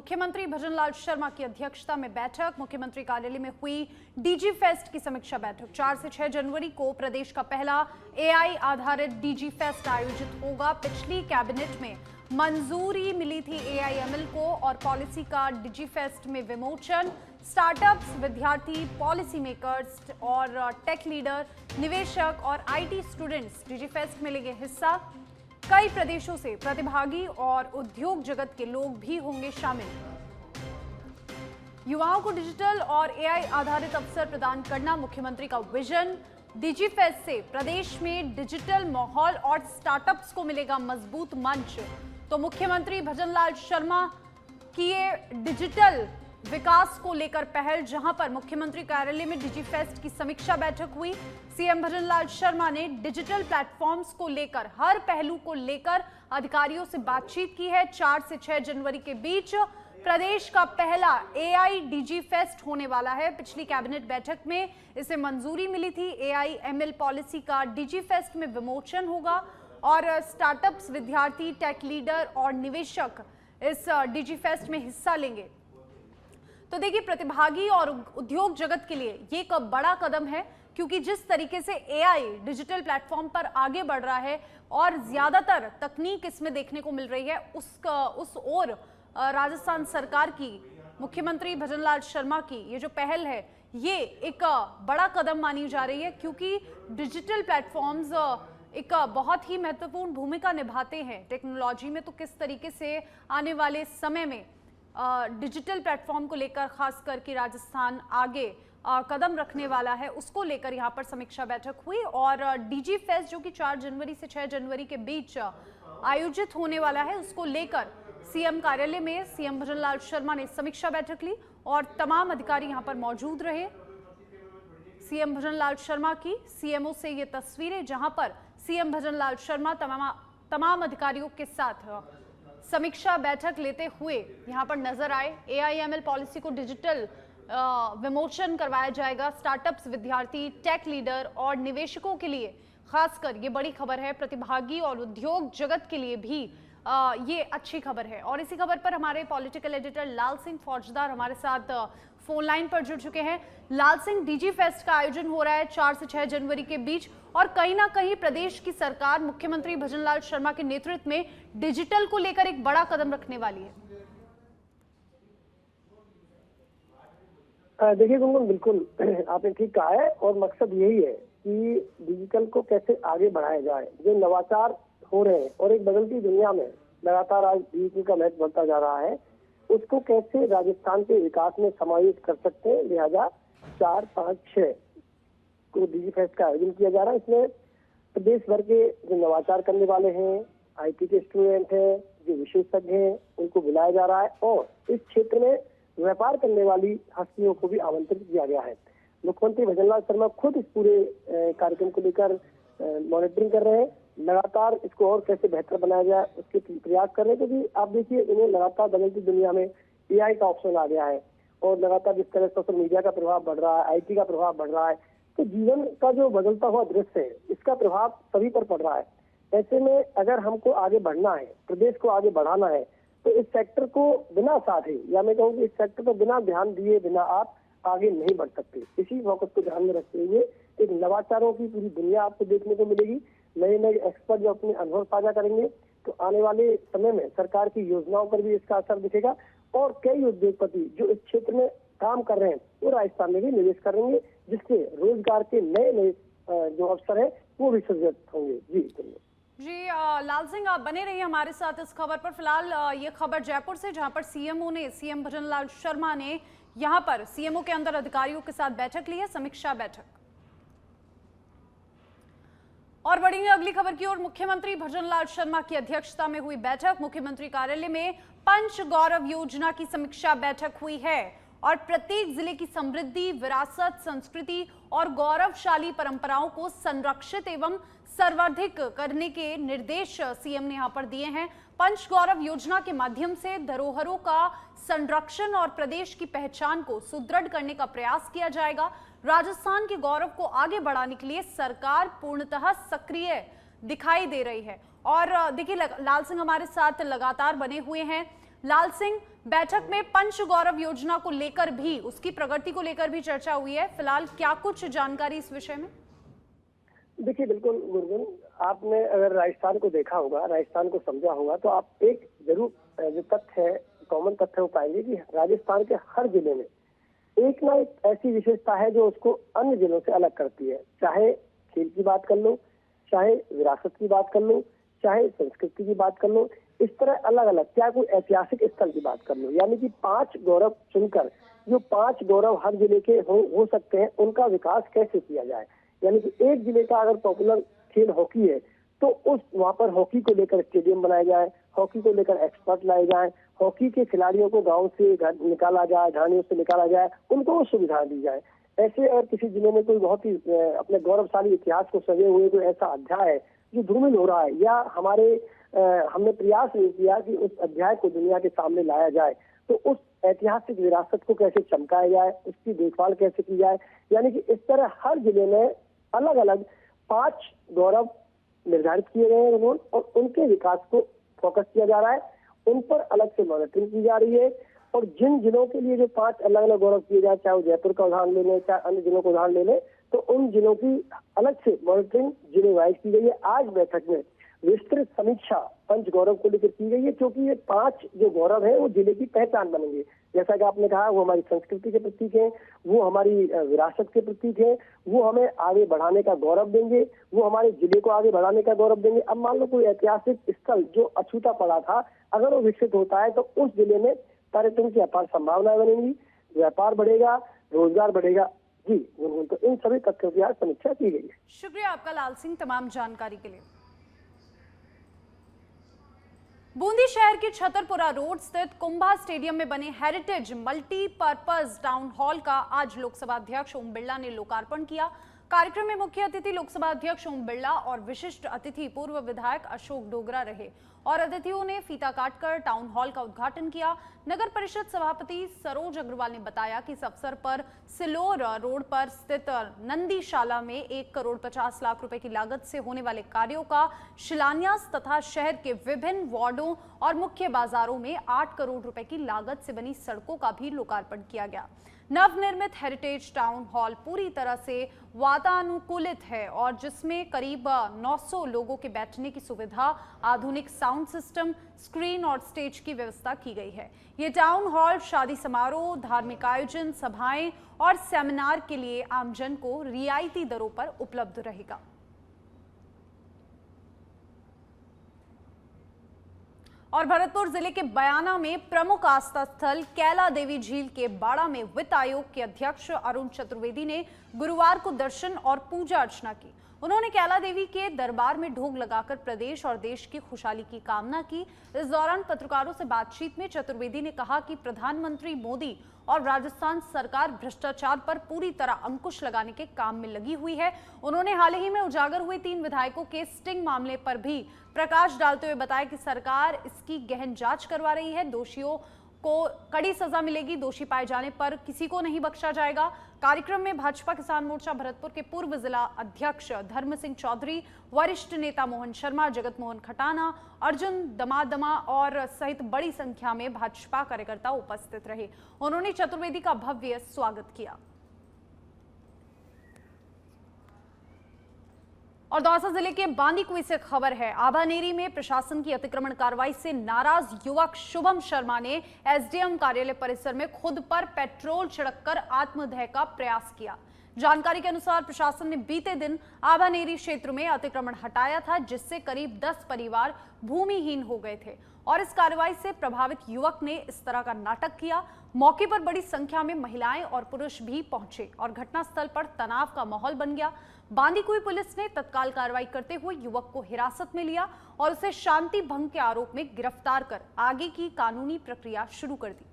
मुख्यमंत्री भजनलाल शर्मा की अध्यक्षता में बैठक। मुख्यमंत्री कार्यालय में हुई डीजी फेस्ट की समीक्षा बैठक। 4 से 6 जनवरी को प्रदेश का पहला एआई आधारित डीजी फेस्ट आयोजित होगा। पिछली कैबिनेट में मंजूरी मिली थी एआईएमएल को और पॉलिसी का डीजी फेस्ट में विमोचन। स्टार्टअप्स, विद्यार्थी, पॉलिसी मेकर्स और टेक लीडर, निवेशक और आईटी स्टूडेंट्स डीजी फेस्ट में लेंगे हिस्सा। कई प्रदेशों से प्रतिभागी और उद्योग जगत के लोग भी होंगे शामिल। युवाओं को डिजिटल और एआई आधारित अवसर प्रदान करना मुख्यमंत्री का विजन। डीजी फेस्ट से प्रदेश में डिजिटल माहौल और स्टार्टअप्स को मिलेगा मजबूत मंच। तो मुख्यमंत्री भजनलाल शर्मा की ये डिजिटल विकास को लेकर पहल, जहां पर मुख्यमंत्री कार्यालय में डीजी फेस्ट की समीक्षा बैठक हुई। सीएम भजनलाल शर्मा ने डिजिटल प्लेटफॉर्म्स को लेकर हर पहलू को लेकर अधिकारियों से बातचीत की है। 4 से 6 जनवरी के बीच प्रदेश का पहला एआई डीजी फेस्ट होने वाला है। पिछली कैबिनेट बैठक में इसे मंजूरी मिली थी। एआईएमएल पॉलिसी का डीजी फेस्ट में विमोचन होगा और स्टार्टअप्स, विद्यार्थी, टेक लीडर और निवेशक इस डीजी फेस्ट में हिस्सा लेंगे। तो देखिए, प्रतिभागी और उद्योग जगत के लिए ये एक बड़ा कदम है, क्योंकि जिस तरीके से एआई डिजिटल प्लेटफॉर्म पर आगे बढ़ रहा है और ज्यादातर तकनीक इसमें देखने को मिल रही है, उस ओर राजस्थान सरकार की, मुख्यमंत्री भजनलाल शर्मा की ये जो पहल है, ये एक बड़ा कदम मानी जा रही है। क्योंकि डिजिटल प्लेटफॉर्म्स एक बहुत ही महत्वपूर्ण भूमिका निभाते हैं टेक्नोलॉजी में। तो किस तरीके से आने वाले समय में डिजिटल प्लेटफॉर्म को लेकर खास करके राजस्थान आगे कदम रखने वाला है, उसको लेकर यहाँ पर समीक्षा बैठक हुई। और डीजी फेस्ट जो कि 4 जनवरी से 6 जनवरी के बीच आयोजित होने वाला है, उसको लेकर सीएम कार्यालय में सीएम भजनलाल शर्मा ने समीक्षा बैठक ली और तमाम अधिकारी यहाँ पर मौजूद रहे। सीएम भजनलाल शर्मा की सीएमओ से ये तस्वीरें, जहां पर सीएम भजनलाल शर्मा तमाम अधिकारियों के साथ समीक्षा बैठक लेते हुए यहां पर नजर आए। एआईएमएल पॉलिसी को डिजिटल विमोचन करवाया जाएगा। स्टार्टअप्स, विद्यार्थी, टेक लीडर और निवेशकों के लिए खासकर ये बड़ी खबर है। प्रतिभागी और उद्योग जगत के लिए भी ये अच्छी खबर है। और इसी खबर पर हमारे पॉलिटिकल एडिटर लाल सिंह फौजदार हमारे साथ फोन लाइन पर जुड़ चुके हैं। लाल सिंह, डीजी फेस्ट का आयोजन हो रहा है 4 से 6 जनवरी के बीच और कहीं ना कहीं प्रदेश की सरकार मुख्यमंत्री भजनलाल शर्मा के नेतृत्व में डिजिटल को लेकर एक बड़ा कदम रखने वाली है। देखिए गुनगुन, बिल्कुल आपने ठीक कहा है और मकसद यही है कि डिजिटल को कैसे आगे बढ़ाया जाए। जो नवाचार हो रहे हैं और एक बदलती दुनिया में लगातार आज डिजिटल का महत्व बढ़ता जा रहा है, उसको कैसे राजस्थान के विकास में समायोजित कर सकते हैं। लिहाजा 4, 5, 6 को डीजी फेस्ट का आयोजन किया जा रहा है। इसमें प्रदेश भर के जो नवाचार करने वाले हैं, आईटी के स्टूडेंट हैं, जो विशेषज्ञ हैं, उनको बुलाया जा रहा है और इस क्षेत्र में व्यापार करने वाली हस्तियों को भी आमंत्रित किया गया है। मुख्यमंत्री भजनलाल शर्मा खुद इस पूरे कार्यक्रम को लेकर मॉनिटरिंग कर रहे हैं। लगातार इसको और कैसे बेहतर बनाया जाए उसके प्रयास कर रहे हैं, क्योंकि आप देखिए इन्हें लगातार बदलती दुनिया में एआई का ऑप्शन आ गया है और लगातार जिस तरह सोशल मीडिया का प्रभाव बढ़ रहा है, आईटी का प्रभाव बढ़ रहा है, तो जीवन का जो बदलता हुआ दृश्य है, इसका प्रभाव सभी पर पड़ रहा है। ऐसे में अगर हमको आगे बढ़ना है, प्रदेश को आगे बढ़ाना है, तो इस सेक्टर को बिना साधे, या मैं कहूँ कि इस सेक्टर को बिना ध्यान दिए बिना आप आगे नहीं बढ़ सकते। इसी फोकस को ध्यान में रखते हुए एक नवाचारों की पूरी दुनिया आपको देखने को मिलेगी। नए नए एक्सपर्ट जो अपने अनुभव साझा करेंगे, तो आने वाले समय में सरकार की योजनाओं पर भी इसका असर दिखेगा और कई उद्योगपति जो इस क्षेत्र में काम कर रहे हैं वो राजस्थान में भी निवेश करेंगे, जिससे रोजगार के नए नए जो अवसर है वो भी सृजित होंगे। जी लाल सिंह, आप बने रहिए हमारे साथ इस खबर पर। फिलहाल ये खबर जयपुर से, जहां पर सीएम भजनलाल शर्मा ने यहां पर सीएमओ के अंदर अधिकारियों के साथ बैठक ली है, समीक्षा बैठक। और बढ़ेंगे अगली खबर की ओर। मुख्यमंत्री भजनलाल शर्मा की अध्यक्षता में हुई बैठक। मुख्यमंत्री कार्यालय में पंच गौरव योजना की समीक्षा बैठक हुई है और प्रत्येक जिले की समृद्धि, विरासत, संस्कृति और गौरवशाली परंपराओं को संरक्षित एवं संवर्धित करने के निर्देश सीएम ने यहां पर दिए हैं। पंच गौरव योजना के माध्यम से धरोहरों का संरक्षण और प्रदेश की पहचान को सुदृढ़ करने का प्रयास किया जाएगा। राजस्थान के गौरव को आगे बढ़ाने के लिए सरकार पूर्णतः सक्रिय दिखाई दे रही है। और देखिए लाल सिंह हमारे साथ लगातार बने हुए हैं। लाल सिंह, बैठक में पंच गौरव योजना को लेकर भी, उसकी प्रगति को लेकर भी चर्चा हुई है। फिलहाल क्या कुछ जानकारी इस विषय में? देखिए, बिल्कुल गुरगुन, आपने अगर राजस्थान को देखा होगा, राजस्थान को समझा होगा, तो आप एक जरूर जो तथ्य है, कॉमन तथ्य वो पाएंगे कि राजस्थान के हर जिले में एक ना एक ऐसी विशेषता है जो उसको अन्य जिलों से अलग करती है। चाहे खेल की बात कर लो, चाहे विरासत की बात कर लो, चाहे संस्कृति की बात कर लो, इस तरह अलग अलग, क्या कोई ऐतिहासिक स्थल की बात कर लो, यानी कि 5 गौरव चुनकर जो 5 गौरव हर जिले के हो सकते हैं, उनका विकास कैसे किया जाए। यानी कि एक जिले का अगर पॉपुलर खेल हॉकी है तो उस वहां पर हॉकी को लेकर स्टेडियम बनाया जाए, हॉकी को लेकर एक्सपर्ट लाए जाए, हॉकी के खिलाड़ियों को गांव से निकाला जाए, ढाणियों से निकाला जाए, उनको वो सुविधा दी जाए। ऐसे अगर किसी जिले में कोई बहुत ही अपने गौरवशाली इतिहास को सजे हुए कोई ऐसा अध्याय है जो धूमिल हो रहा है, या हमने प्रयास नहीं किया कि उस अध्याय को दुनिया के सामने लाया जाए, तो उस ऐतिहासिक विरासत को कैसे चमकाया जाए, उसकी देखभाल कैसे की जाए। यानी कि इस तरह हर जिले में अलग अलग 5 गौरव निर्धारित किए गए हैं और उनके विकास को फोकस किया जा रहा है, उन पर अलग से मॉनिटरिंग की जा रही है। और जिन जिलों के लिए जो 5 अलग अलग गौरव किए जाए, चाहे वो जयपुर का उदाहरण ले लें, चाहे अन्य जिलों का उदाहरण ले लें, तो उन जिलों की अलग से मॉनिटरिंग जिले वाइज की गई है। आज बैठक में विस्तृत समीक्षा पंच गौरव को लेकर की गई है, क्योंकि ये 5 जो गौरव है वो जिले की पहचान बनेंगे। जैसा कि आपने कहा, वो हमारी संस्कृति के प्रतीक हैं, वो हमारी विरासत के प्रतीक हैं, वो हमें आगे बढ़ाने का गौरव देंगे, वो हमारे जिले को आगे बढ़ाने का गौरव देंगे। अब मान लो कोई ऐतिहासिक स्थल जो अछूता पड़ा था, अगर वो विकसित होता है तो उस जिले में पर्यटन की अपार संभावनाएं बनेंगी, व्यापार बढ़ेगा, रोजगार बढ़ेगा। जी, तो इन सभी तथ्यों की आज समीक्षा की गई है। शुक्रिया आपका लाल सिंह, तमाम जानकारी के लिए। बूंदी शहर के छतरपुरा रोड स्थित कुंभा स्टेडियम में बने हेरिटेज मल्टीपर्पज टाउन हॉल का आज लोकसभा अध्यक्ष ओम बिरला ने लोकार्पण किया। कार्यक्रम में मुख्य अतिथि लोकसभा अध्यक्ष ओम बिरला और विशिष्ट अतिथि पूर्व विधायक अशोक डोगरा रहे और अतिथियों ने फीता काटकर टाउन हॉल का उद्घाटन किया। नगर परिषद सभापति सरोज अग्रवाल ने बताया कि इस अवसर पर सिलोर रोड पर स्थित नंदीशाला में 1 करोड़ 50 लाख रुपए की लागत से होने वाले कार्यों का शिलान्यास तथा शहर के विभिन्न वार्डों और मुख्य बाजारों में 8 करोड़ रुपए की लागत से बनी सड़कों का भी लोकार्पण किया गया। नवनिर्मित हेरिटेज टाउन हॉल पूरी तरह से वातानुकूलित है और जिसमें करीब 900 लोगों के बैठने की सुविधा, आधुनिक साउंड सिस्टम, स्क्रीन और स्टेज की व्यवस्था की गई है। ये टाउन हॉल शादी समारोह, धार्मिक आयोजन, सभाएं और सेमिनार के लिए आमजन को रियायती दरों पर उपलब्ध रहेगा। और भरतपुर जिले के बयाना में प्रमुख आस्था स्थल कैला देवी झील के बाड़ा में वित्त आयोग के अध्यक्ष अरुण चतुर्वेदी ने गुरुवार को दर्शन और पूजा अर्चना की। उन्होंने कैला देवी के दरबार में ढोग लगाकर प्रदेश और देश की खुशहाली की कामना की। इस दौरान पत्रकारों से बातचीत में चतुर्वेदी ने कहा कि प्रधानमंत्री मोदी और राजस्थान सरकार भ्रष्टाचार पर पूरी तरह अंकुश लगाने के काम में लगी हुई है। उन्होंने हाल ही में उजागर हुए 3 विधायकों के स्टिंग मामले पर भी प्रकाश डालते हुए बताया कि सरकार इसकी गहन जांच करवा रही है। दोषियों को कड़ी सजा मिलेगी, दोषी पाए जाने पर किसी को नहीं बख्शा जाएगा। कार्यक्रम में भाजपा किसान मोर्चा भरतपुर के पूर्व जिला अध्यक्ष धर्म सिंह चौधरी, वरिष्ठ नेता मोहन शर्मा, जगत मोहन खटाना, अर्जुन दमादमा और सहित बड़ी संख्या में भाजपा कार्यकर्ता उपस्थित रहे। उन्होंने चतुर्वेदी का भव्य स्वागत किया। और दौसा जिले के बांदीकुई से खबर है। आभानेरी में प्रशासन की अतिक्रमण कार्रवाई से नाराज युवक शुभम शर्मा ने एसडीएम कार्यालय परिसर में खुद पर पेट्रोल छिड़ककर आत्मदह का प्रयास किया। जानकारी के अनुसार प्रशासन ने बीते दिन आभानेरी क्षेत्र में अतिक्रमण हटाया था, जिससे करीब 10 परिवार भूमिहीन हो गए थे और इस कार्रवाई से प्रभावित युवक ने इस तरह का नाटक किया। मौके पर बड़ी संख्या में महिलाएं और पुरुष भी पहुंचे और घटनास्थल पर तनाव का माहौल बन गया। बांदीकुई पुलिस ने तत्काल कार्रवाई करते हुए युवक को हिरासत में लिया और उसे शांति भंग के आरोप में गिरफ्तार कर आगे की कानूनी प्रक्रिया शुरू कर दी।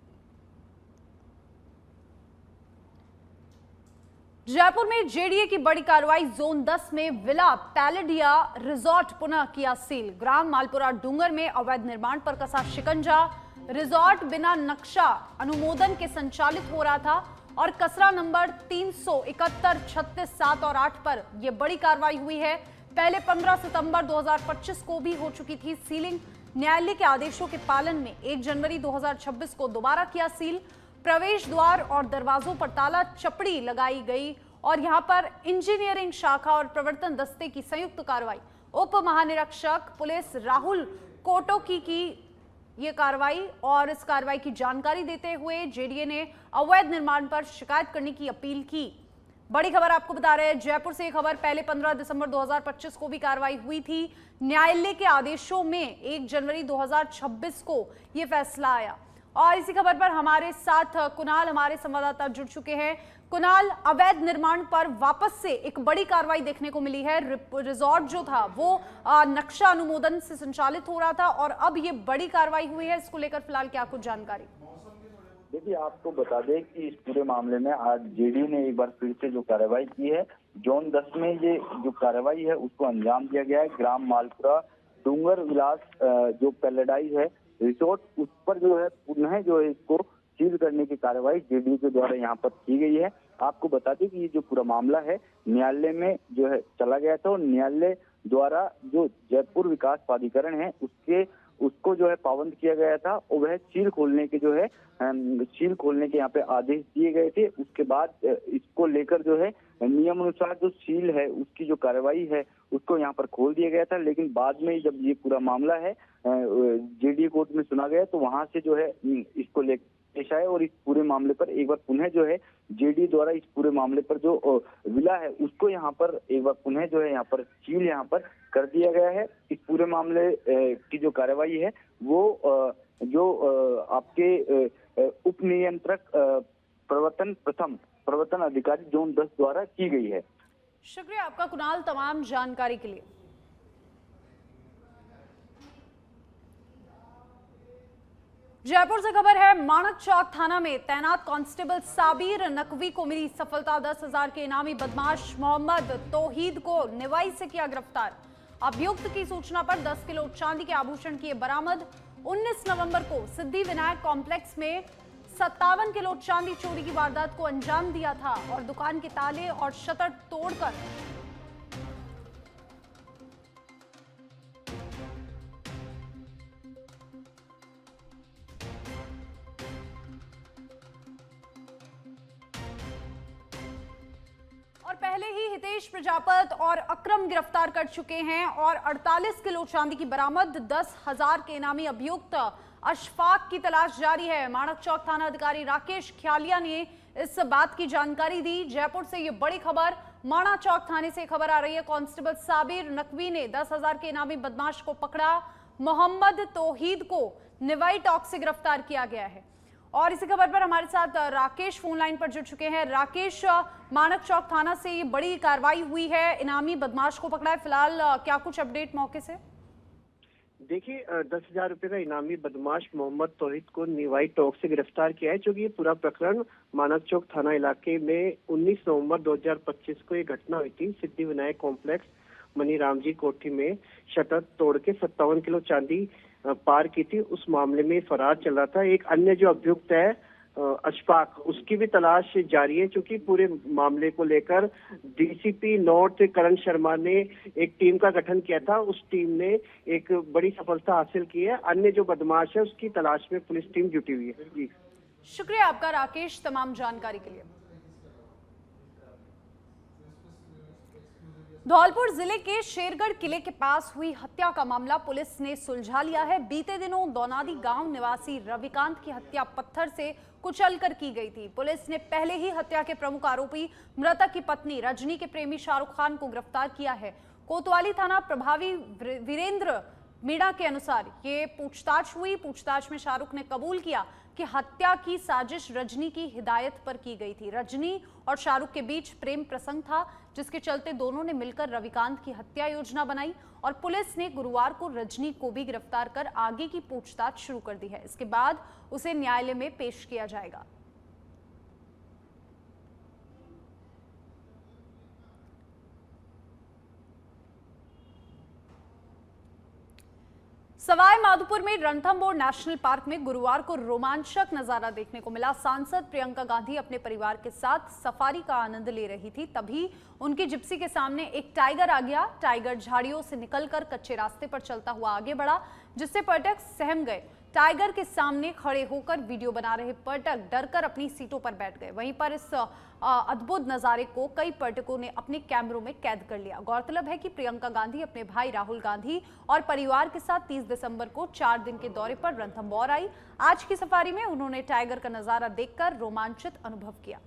जयपुर में जेडीए की बड़ी कार्रवाई। जोन 10 में विला पैलेडिया रिजॉर्ट पुनः किया सील। ग्राम मालपुरा डूंगर में अवैध निर्माण पर कसा शिकंजा। रिजॉर्ट बिना नक्शा अनुमोदन के संचालित हो रहा था और कसरा नंबर 371, 36, 7 और 8 पर यह बड़ी कार्रवाई हुई है। पहले 15 सितंबर 2025 को भी हो चुकी थी सीलिंग। न्यायालय के आदेशों के पालन में 1 जनवरी 2026 को दोबारा किया सील। प्रवेश द्वार और दरवाजों पर ताला चपड़ी लगाई गई और यहां पर इंजीनियरिंग शाखा और प्रवर्तन दस्ते की संयुक्त कार्रवाई। उप महानिरीक्षक पुलिस राहुल कोटोकी की ये कार्रवाई और इस कार्रवाई की जानकारी देते हुए जेडीए ने अवैध निर्माण पर शिकायत करने की अपील की। बड़ी खबर आपको बता रहे हैं जयपुर से। खबर पहले 15 दिसंबर 2025 को भी कार्रवाई हुई थी। न्यायालय के आदेशों में 1 जनवरी 2026 को यह फैसला आया। और इसी खबर पर हमारे साथ कुणाल हमारे संवाददाता जुड़ चुके हैं। कुणाल, अवैध निर्माण पर वापस से एक बड़ी कार्रवाई देखने को मिली है। रिजॉर्ट जो था वो नक्शा अनुमोदन से संचालित हो रहा था और अब ये बड़ी कार्रवाई हुई है। इसको लेकर फिलहाल क्या कुछ जानकारी? देखिए, आपको बता दें कि इस पूरे मामले में आज जेडी ने एक बार फिर से जो कार्रवाई की है, जोन 10 में ये जो कार्रवाई है उसको अंजाम दिया गया है। ग्राम मालपुरा डूंगर विलास जो पैलेडाइज है रिसोर्ट, उस पर जो है पुनः जो है इसको सील करने की कार्रवाई जेडी के द्वारा यहाँ पर की गई है। आपको बता दें कि ये जो पूरा मामला है न्यायालय में जो है चला गया था और न्यायालय द्वारा जो जयपुर विकास प्राधिकरण है उसको जो है पाबंद किया गया था और वह सील खोलने के जो है सील खोलने के यहाँ पे आदेश दिए गए थे। उसके बाद इसको लेकर जो है नियम अनुसार जो सील है उसकी जो कार्रवाई है उसको यहाँ पर खोल दिया गया था। लेकिन बाद में जब ये पूरा मामला है जेडी कोर्ट में सुना गया तो वहां से जो है इसको लेकर पेश आए और इस पूरे मामले पर एक बार पुनः जो है जेडी द्वारा इस पूरे मामले पर जो विला है उसको यहाँ पर एक बार पुनः जो है यहाँ पर सील यहाँ पर कर दिया गया है। इस पूरे मामले की जो कार्रवाई है वो जो आपके उप नियंत्रक प्रवर्तन अधिकारी जोन 10 द्वारा की गई है। शुक्रिया आपका कुणाल तमाम जानकारी के लिए। जयपुर से खबर है माणक चौक थाना में तैनात कांस्टेबल साबिर नकवी को मिली सफलता। 10,000 के इनामी बदमाश मोहम्मद तौहीद को निवाई से किया गिरफ्तार। अभियुक्त की सूचना पर 10 किलो चांदी के आभूषण किए बरामद। 19 नवंबर को सिद्धि विनायक कॉम्प्लेक्स में 57 किलो चांदी चोरी की वारदात को अंजाम दिया था और दुकान के ताले और शटर तोड़कर और पहले ही हितेश प्रजापत और अक्रम गिरफ्तार कर चुके हैं और 48 किलो चांदी की बरामद। 10,000 के इनामी अभियुक्त अशफाक की तलाश जारी है। माणक चौक थाना अधिकारी राकेश ख्यालिया ने इस बात की जानकारी दी। जयपुर से ये बड़ी खबर माणक चौक थाने से खबर आ रही है। कांस्टेबल साबिर नकवी ने 10,000 के इनामी बदमाश को पकड़ा। मोहम्मद तौहीद को निवाई टॉक से गिरफ्तार किया गया है। और इसी खबर पर हमारे साथ राकेश फोन लाइन पर जुड़ चुके हैं। राकेश, माणक चौक थाना से ये बड़ी कार्रवाई हुई है, इनामी बदमाश को पकड़ा है। फिलहाल क्या कुछ अपडेट मौके से? देखिए, 10,000 रुपए का इनामी बदमाश मोहम्मद तौहीद को निवाई टोक से गिरफ्तार किया है। क्योंकि ये पूरा प्रकरण माणक चौक थाना इलाके में 19 नवंबर 2025 को ये घटना हुई थी। सिद्धि विनायक कॉम्प्लेक्स मनी राम जी कोठी में शटर तोड़ के 57 किलो चांदी पार की थी। उस मामले में फरार चल रहा था। एक अन्य जो अभियुक्त है अशफाक, उसकी भी तलाश जारी है। क्योंकि पूरे मामले को लेकर डीसीपी नॉर्थ करण शर्मा ने एक टीम का गठन किया था। उस टीम ने एक बड़ी सफलता हासिल की है। अन्य जो बदमाश है उसकी तलाश में पुलिस टीम जुटी हुई है। जी, शुक्रिया आपका राकेश तमाम जानकारी के लिए। धौलपुर जिले के शेरगढ़ किले के पास हुई हत्या का मामला पुलिस ने सुलझा लिया है। बीते दिनों दौनादी गांव निवासी रविकांत की हत्या पत्थर से कुचलकर की गई थी। पुलिस ने पहले ही हत्या के प्रमुख आरोपी मृतक की पत्नी रजनी के प्रेमी शाहरुख खान को गिरफ्तार किया है। कोतवाली थाना प्रभावी वीरेंद्र मीणा के अनुसार ये पूछताछ हुई। पूछताछ में शाहरुख ने कबूल किया कि हत्या की साजिश रजनी की हिदायत पर की गई थी। रजनी और शाहरुख के बीच प्रेम प्रसंग था, जिसके चलते दोनों ने मिलकर रविकांत की हत्या योजना बनाई और पुलिस ने गुरुवार को रजनी को भी गिरफ्तार कर आगे की पूछताछ शुरू कर दी है। इसके बाद उसे न्यायालय में पेश किया जाएगा। सवाई माधोपुर में रणथंभौर नेशनल पार्क में गुरुवार को रोमांचक नजारा देखने को मिला। सांसद प्रियंका गांधी अपने परिवार के साथ सफारी का आनंद ले रही थी, तभी उनकी जिप्सी के सामने एक टाइगर आ गया। टाइगर झाड़ियों से निकलकर कच्चे रास्ते पर चलता हुआ आगे बढ़ा, जिससे पर्यटक सहम गए। टाइगर के सामने खड़े होकर वीडियो बना रहे पर्यटक डरकर अपनी सीटों पर बैठ गए। वहीं पर इस अद्भुत नजारे को कई पर्यटकों ने अपने कैमरों में कैद कर लिया। गौरतलब है कि प्रियंका गांधी अपने भाई राहुल गांधी और परिवार के साथ 30 दिसंबर को 4 दिन के दौरे पर रणथंभौर आई। आज की सफारी में उन्होंने टाइगर का नजारा देखकर रोमांचित अनुभव किया।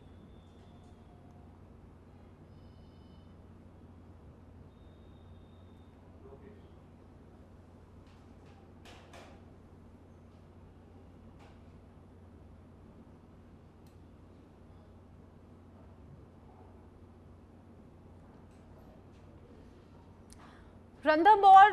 रणथंभौर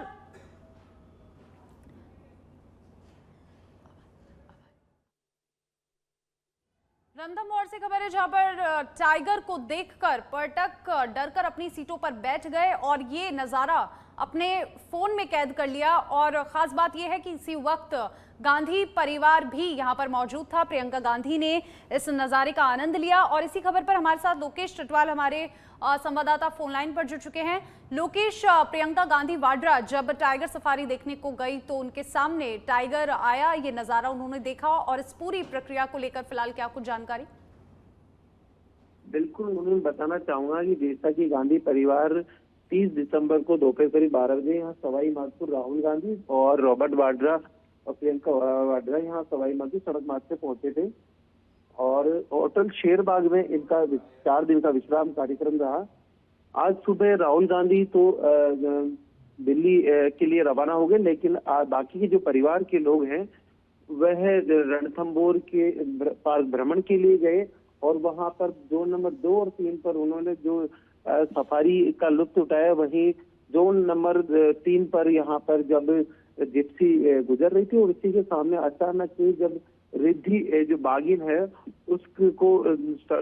से खबर है, जहां पर टाइगर को देखकर पर्यटक डरकर अपनी सीटों पर बैठ गए और ये नजारा अपने फोन में कैद कर लिया। और खास बात यह है कि इसी वक्त गांधी परिवार भी यहां पर मौजूद था। प्रियंका गांधी ने इस नजारे का आनंद लिया। और इसी खबर पर हमारे साथ लोकेश टिटवाल हमारे संवाददाता फोन लाइन पर जुड़ चुके हैं। लोकेश, प्रियंका गांधी वाड्रा जब टाइगर सफारी देखने को गई तो उनके सामने टाइगर आया, ये नजारा उन्होंने देखा, और इस पूरी प्रक्रिया को लेकर फिलहाल क्या कुछ जानकारी? बिल्कुल, उन्हें बताना चाहूंगा कि जैसा कि गांधी परिवार 30 दिसंबर को दोपहर करीब 12 बजे यहाँ सवाई माधोपुर राहुल गांधी और रॉबर्ट वाड्रा और प्रियंका वाड्रा यहाँ सवाई माधोपुर सड़क मार्ग से पहुंचे थे और होटल शेरबाग में इनका 4 दिन का विश्राम कार्यक्रम रहा। आज सुबह राहुल गांधी तो दिल्ली के लिए रवाना हो गए, लेकिन बाकी के जो परिवार के लोग हैं वह रणथंभौर के पार्क भ्रमण के लिए गए और वहां पर जोन नंबर 2 और 3 पर उन्होंने जो सफारी का लुत्फ उठाया। वहीं जोन नंबर 3 पर यहाँ पर जब जिप्सी गुजर रही थी और इसी के सामने अचानक से जब रिद्धि जो बागिन है उसको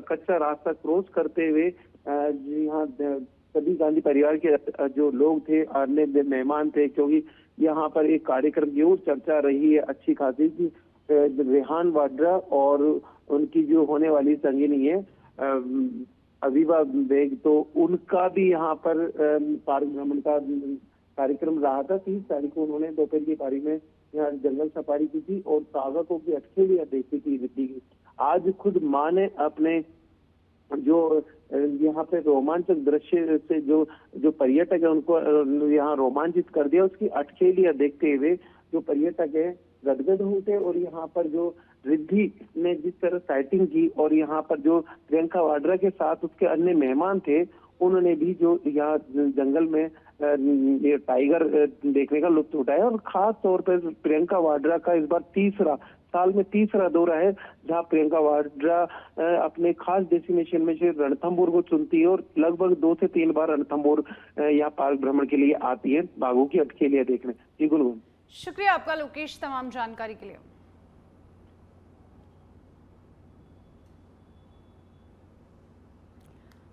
कच्चा रास्ता क्रॉस करते हुए यहाँ सभी गांधी परिवार के जो लोग थे, अन्य मेहमान थे, क्योंकि यहाँ पर एक कार्यक्रम की और चर्चा रही है अच्छी खासी की रेहान वाड्रा और उनकी जो होने वाली संगिनी है अवीबा बेग, तो उनका भी यहाँ पर पार्क भ्रमण का कार्यक्रम रहा था। 30 तारीख को उन्होंने दोपहर की पारी में यहाँ जंगल सफारी की थी और ताकतों की अटखेलियां देखी थी रिद्धि की। आज खुद मां ने अपने जो यहाँ पे रोमांचक दृश्य से जो पर्यटक है उनको यहाँ रोमांचित कर दिया। उसकी अटखेलियां देखते हुए जो पर्यटक है गदगद हुए और यहाँ पर जो रिद्धि ने जिस तरह साइटिंग की और यहाँ पर जो प्रियंका वाड्रा के साथ उसके अन्य मेहमान थे उन्होंने भी जो यहाँ जंगल में ये टाइगर देखने का लुत्फ उठाया। और खास तौर पर प्रियंका वाड्रा का इस बार साल में तीसरा दौरा है जहां प्रियंका वाड्रा अपने खास डेस्टिनेशन में से रणथंभौर को चुनती है और लगभग 2 से 3 बार रणथंभौर यहाँ पार्क भ्रमण के लिए आती है बाघों की अटखेलियां देखने। जी गुलगुन, शुक्रिया आपका लोकेश तमाम जानकारी के लिए।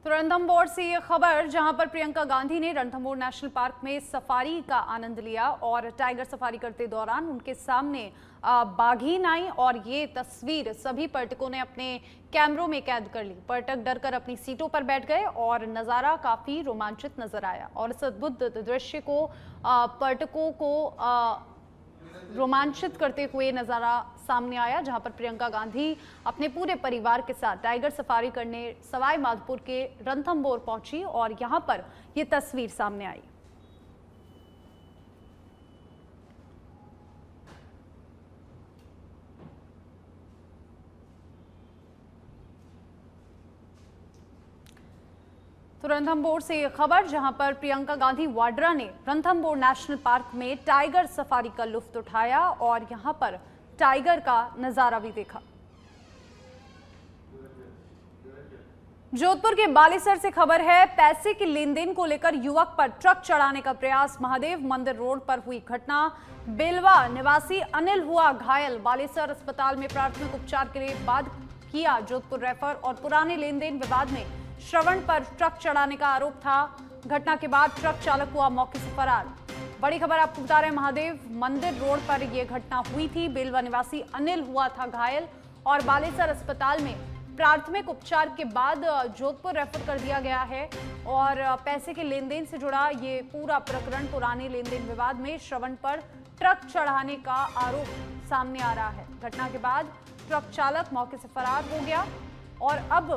तो रणथंभौर से ये खबर, जहां पर प्रियंका गांधी ने रणथंभौर नेशनल पार्क में सफारी का आनंद लिया और टाइगर सफारी करते दौरान उनके सामने बाघीन आई और ये तस्वीर सभी पर्यटकों ने अपने कैमरों में कैद कर ली। पर्यटक डरकर अपनी सीटों पर बैठ गए और नज़ारा काफी रोमांचित नजर आया और इस अद्भुत दृश्य को पर्यटकों को रोमांचित करते हुए नजारा सामने आया, जहां पर प्रियंका गांधी अपने पूरे परिवार के साथ टाइगर सफारी करने सवाई माधोपुर के रणथंभौर पहुंची और यहां पर यह तस्वीर सामने आई। तो रणथंभौर से ये खबर, जहां पर प्रियंका गांधी वाड्रा ने रणथंभौर नेशनल पार्क में टाइगर सफारी का लुत्फ उठाया और यहां पर टाइगर का नजारा भी देखा। जोधपुर के बालेसर से खबर है, पैसे के लेन देन को लेकर युवक पर ट्रक चढ़ाने का प्रयास। महादेव मंदिर रोड पर हुई घटना। बेलवा निवासी अनिल हुआ घायल। बालेसर अस्पताल में प्राथमिक उपचार के बाद किया जोधपुर रेफर और पुराने लेन देन विवाद में श्रवण पर ट्रक चढ़ाने का आरोप था। घटना के बाद ट्रक चालक हुआ मौके से फरार। बड़ी खबर आपको बता रहे हैं, महादेव मंदिर रोड पर यह घटना हुई थी। बेलवा निवासी अनिल हुआ था घायल और बालेसर अस्पताल में प्राथमिक उपचार के बाद जोधपुर रेफर कर दिया गया है। और पैसे के लेन देन से जुड़ा ये पूरा प्रकरण पुराने लेन देन विवाद में श्रवण पर ट्रक चढ़ाने का आरोप सामने आ रहा है। घटना के बाद ट्रक चालक मौके से फरार हो गया और अब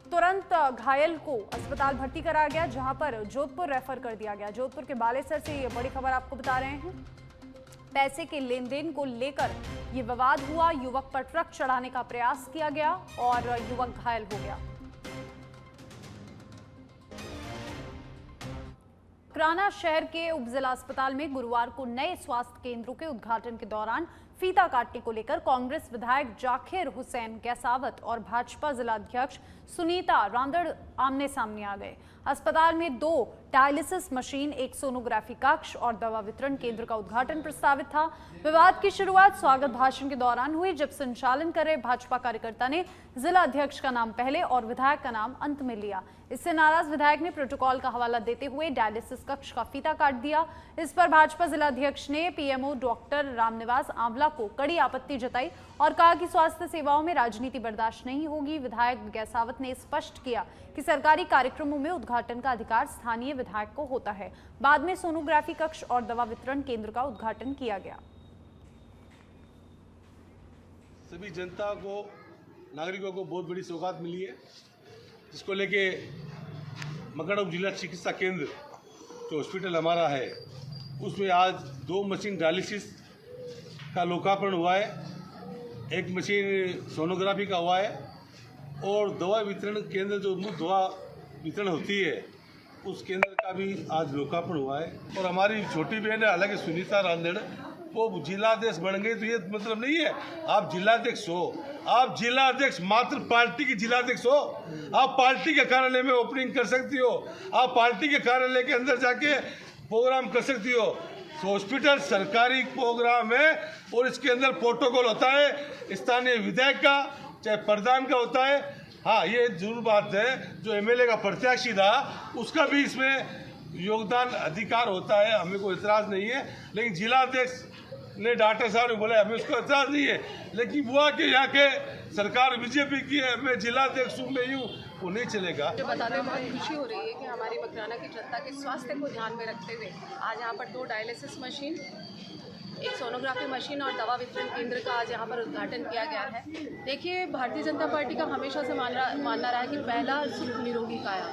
तुरंत घायल को अस्पताल भर्ती कराया गया, जहां पर जोधपुर रेफर कर दिया गया। जोधपुर के बालेसर से ये बड़ी खबर आपको बता रहे हैं। पैसे के लेन देन को लेकर ये विवाद हुआ, युवक पर ट्रक चढ़ाने का प्रयास किया गया और युवक घायल हो गया। मुकराना शहर के उपजिला अस्पताल में गुरुवार को नए स्वास्थ्य केंद्रों के उद्घाटन के दौरान फीता काटने को लेकर कांग्रेस विधायक जाकिर हुसैन गैसावत और भाजपा जिलाध्यक्ष सुनीता रांदड़ आमने सामने आ गए। अस्पताल में 2 डायलिसिस मशीन, 1 सोनोग्राफी कक्ष और दवा वितरण केंद्र का उद्घाटन प्रस्तावित था। विवाद की शुरुआत स्वागत भाषण के दौरान हुई, जब संचालन कर रहे भाजपा कार्यकर्ता ने जिला अध्यक्ष का नाम पहले और विधायक का नाम अंत में लिया। इससे नाराज विधायक ने प्रोटोकॉल का हवाला देते हुए डायलिसिस कक्ष का फीता काट दिया। इस पर भाजपा जिलाध्यक्ष ने पीएमओ डॉक्टर रामनिवास आंवला को कड़ी आपत्ति जताई और कहा कि स्वास्थ्य सेवाओं में राजनीति बर्दाश्त नहीं होगी। विधायक गैसावत ने स्पष्ट किया कि सरकारी कार्यक्रमों में उद्घाटन का अधिकार स्थानीय विधायक को होता है। बाद में सोनोग्राफी कक्ष और दवा वितरण केंद्र का उद्घाटन किया गया। सभी जनता को, नागरिकों को बहुत बड़ी सौगात मिली है, जिसको लेके मकड़ उप जिला चिकित्सा केंद्र जो हॉस्पिटल हमारा है, उसमें आज 2 मशीन डायलिसिस का लोकार्पण हुआ है, 1 मशीन सोनोग्राफी का हुआ है और दवा वितरण केंद्र जो मुफ्त दवा वितरण होती है उस केंद्र का भी आज लोकार्पण हुआ है। और हमारी छोटी बहन है, हालांकि सुनीता रांदड़, वो जिलाध्यक्ष बन गई, तो ये मतलब नहीं है आप जिलाध्यक्ष हो। आप जिलाध्यक्ष मात्र पार्टी की जिलाध्यक्ष हो। आप पार्टी के कार्यालय में ओपनिंग कर सकती हो, आप पार्टी के कार्यालय के अंदर जाके प्रोग्राम कर सकती हो। हॉस्पिटल सरकारी प्रोग्राम है और इसके अंदर प्रोटोकॉल होता है स्थानीय विधायक का, चाहे प्रधान का होता है। हाँ, ये जरूर बात है, जो एमएलए का प्रत्याशी था उसका भी इसमें योगदान अधिकार होता है, हमें कोई एतराज़ नहीं है। लेकिन जिलाध्यक्ष ने डॉक्टर साहब ने बोला हमें उसको एतराज़ नहीं है, लेकिन हुआ कि यहाँ के सरकार बीजेपी की है, मैं जिलाध्यक्ष हूँ, मैं यूँ, वो नहीं चलेगा। जो बताते हुए बहुत खुशी हो रही है कि हमारी मकराना की जनता के स्वास्थ्य को ध्यान में रखते हुए आज यहाँ पर 2 डायलिसिस मशीन, 1 सोनोग्राफी मशीन और दवा वितरण केंद्र का आज यहाँ पर उद्घाटन किया गया है। देखिए, भारतीय जनता पार्टी का हमेशा से मानना रहा है कि पहला सुख निरोगी काया,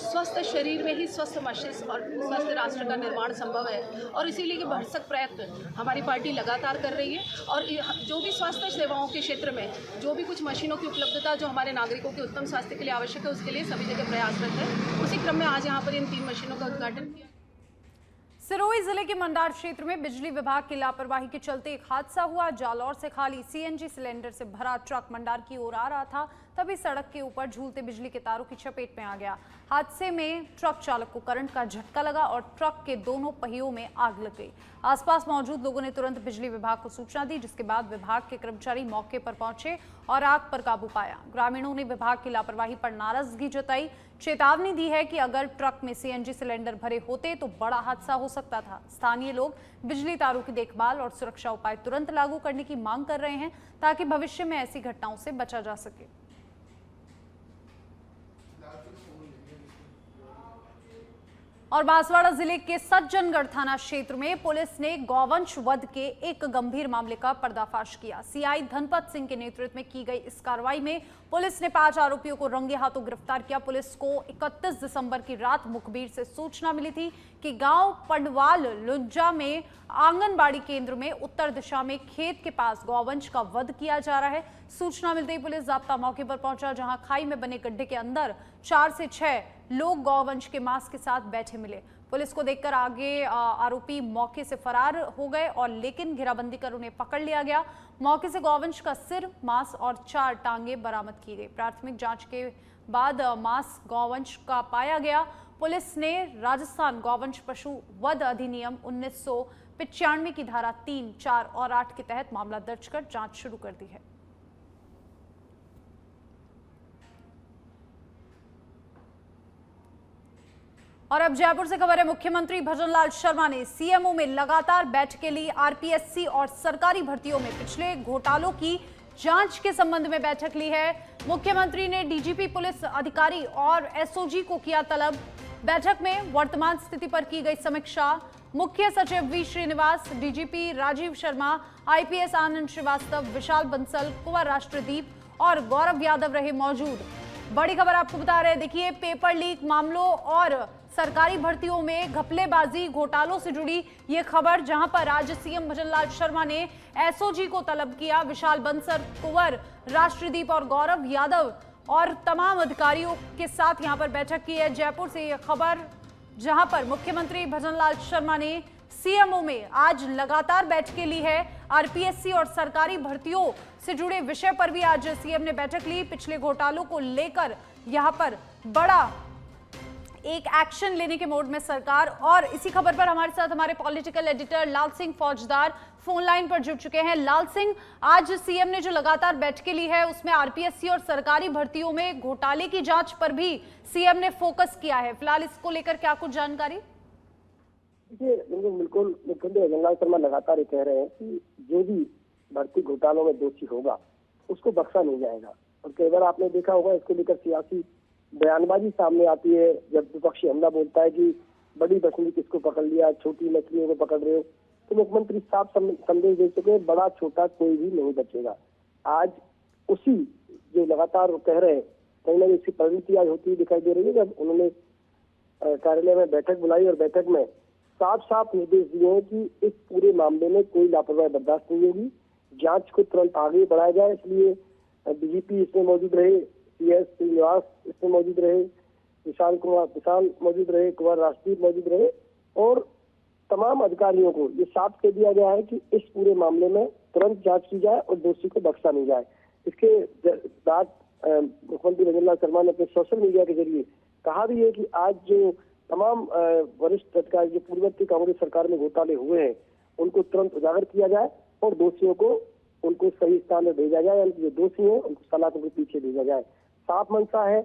स्वस्थ शरीर में ही स्वस्थ मस्तिष्क और स्वस्थ राष्ट्र का निर्माण संभव है और इसीलिए कि भरसक प्रयत्न हमारी पार्टी लगातार कर रही है। और जो भी स्वास्थ्य सेवाओं के क्षेत्र में जो भी कुछ मशीनों की उपलब्धता जो हमारे नागरिकों के उत्तम स्वास्थ्य के लिए आवश्यक है, उसके लिए सभी जगह प्रयासरत है। उसी क्रम में आज यहाँ पर इन 3 मशीनों का उद्घाटन किया। सिरोही जिले के मंडार क्षेत्र में बिजली विभाग की लापरवाही के चलते एक हादसा हुआ। जालौर से खाली सीएनजी सिलेंडर से भरा ट्रक मंडार की ओर आ रहा था, तभी सड़क के ऊपर झूलते बिजली के तारों की चपेट में आ गया। हादसे में ट्रक चालक को करंट का झटका लगा और ट्रक के दोनों पहियों में आग लग गई। आसपास मौजूद लोगों ने तुरंत बिजली विभाग को सूचना दी, जिसके बाद विभाग के कर्मचारी मौके पर पहुंचे और आग पर काबू पाया। ग्रामीणों ने विभाग की लापरवाही पर नाराजगी जताई, चेतावनी दी है कि अगर ट्रक में सीएनजी सिलेंडर भरे होते तो बड़ा हादसा हो सकता था। स्थानीय लोग बिजली तारों की देखभाल और सुरक्षा उपाय तुरंत लागू करने की मांग कर रहे हैं, ताकि भविष्य में ऐसी घटनाओं से बचा जा सके। और बांसवाड़ा जिले के सज्जनगढ़ थाना क्षेत्र में पुलिस ने गौवंश वध के एक गंभीर मामले का पर्दाफाश किया। सीआई धनपत सिंह के नेतृत्व में की गई इस कार्रवाई में पुलिस ने 5 आरोपियों को रंगे हाथों गिरफ्तार किया। पुलिस को 31 दिसंबर की रात मुखबिर से सूचना मिली थी कि गांव पंडवाल लुज्जा में आंगनबाड़ी केंद्र में उत्तर दिशा में खेत के पास गौवंश का वध किया जा रहा है। सूचना मिलते ही पुलिस जाब्ता मौके पर पहुंचा, जहां खाई में बने गड्ढे के अंदर 4 से 6 लोग गौवंश के मांस के साथ बैठे मिले। पुलिस को देखकर आगे आरोपी मौके से फरार हो गए और लेकिन घेराबंदी कर उन्हें पकड़ लिया गया। मौके से गौवंश का सिर, मांस और 4 टांगे बरामद की गई। प्राथमिक जांच के बाद मांस गौवंश का पाया गया। पुलिस ने राजस्थान गौवंश पशु वध अधिनियम 1995 की धारा 3, 4 और 8 के तहत मामला दर्ज कर जांच शुरू कर दी है। और अब जयपुर से खबर है, मुख्यमंत्री भजनलाल शर्मा ने सीएमओ में लगातार बैठकें ली। आरपीएससी और सरकारी भर्तियों में पिछले घोटालों की जांच के संबंध में बैठक ली है। मुख्यमंत्री ने डीजीपी पुलिस अधिकारी और एसओजी को किया तलब। बैठक में वर्तमान स्थिति पर की गई समीक्षा। मुख्य सचिव V Srinivas, DGP Rajeev Sharma, IPS Anand Srivastava, Vishal Bansal, Kunwar Rashtradeep और गौरव यादव रहे मौजूद। बड़ी खबर आपको बता रहे हैं, देखिए पेपर लीक मामलों और सरकारी भर्तियों में घपलेबाजी घोटालों से जुड़ी ये खबर, जहां पर आज सीएम भजनलाल शर्मा ने एसओजी को तलब किया। विशाल बंसल, कुंवर राष्ट्रदीप और गौरव यादव और तमाम अधिकारियों के साथ यहां पर बैठक की है। जयपुर से यह खबर, जहां पर मुख्यमंत्री भजनलाल शर्मा ने सीएमओ में आज लगातार बैठकें ली है। आरपीएससी और सरकारी भर्तियों से जुड़े विषय पर भी आज सीएम ने बैठक ली। पिछले घोटालों को लेकर यहां पर बड़ा एक एक्शन लेने के मोड में सरकार। और इसी खबर पर हमारे साथ हमारे पॉलिटिकल एडिटर लाल सिंह फौजदार फोन लाइन पर जुड़ चुके हैं। लाल सिंह, आज सीएम ने जो लगातार बैठकें ली है उसमें आरपीएससी और सरकारी भर्तियों में घोटाले की जांच पर भी सीएम ने फोकस किया है। फिलहाल इसको लेकर क्या कुछ जानकारी? देखिए, बिल्कुल मुख्यमंत्री भजनलाल शर्मा लगातार ये कह रहे हैं कि जो भी भर्ती घोटालों में दोषी होगा उसको बख्शा नहीं जाएगा। और कई बार आपने देखा होगा, इसको लेकर सियासी बयानबाजी सामने आती है जब विपक्षी हमला बोलता है कि बड़ी मछली किसको पकड़ लिया, छोटी मछलियों को पकड़ रहे हो। तो मुख्यमंत्री साफ संदेश दे चुके हैं, बड़ा छोटा कोई भी नहीं बचेगा। आज उसी जो लगातार वो कह रहे हैं, कहीं ना कहीं इसकी परिणति आज होती हुई दिखाई दे रही है। जब उन्होंने कार्यालय में बैठक बुलाई और बैठक में साफ साफ निर्देश दिए हैं कि इस पूरे मामले में कोई लापरवाही बर्दाश्त नहीं होगी, जांच को तुरंत आगे बढ़ाया जाए। इसलिए डीजीपी इसमें मौजूद रहे, सीएस श्रीनिवास इसमें मौजूद रहे, विशाल मौजूद रहे, कुंवर राष्ट्रदीप मौजूद रहे और तमाम अधिकारियों को ये साफ कह दिया गया है कि इस पूरे मामले में तुरंत जांच की जाए और दोषी को बख्शा नहीं जाए। इसके बाद मुख्यमंत्री भजनलाल शर्मा ने अपने सोशल मीडिया के जरिए कहा भी है कि आज जो तमाम वरिष्ठ अधिकारी जो पूर्ववर्ती कांग्रेस सरकार में घोटाले हुए हैं उनको तुरंत उजागर किया जाए और दोषियों को उनको सही स्थान में भेजा जाए, यानी जो दोषी हैं उनको सलाखों के पीछे भेजा जाए। साफ मंशा है,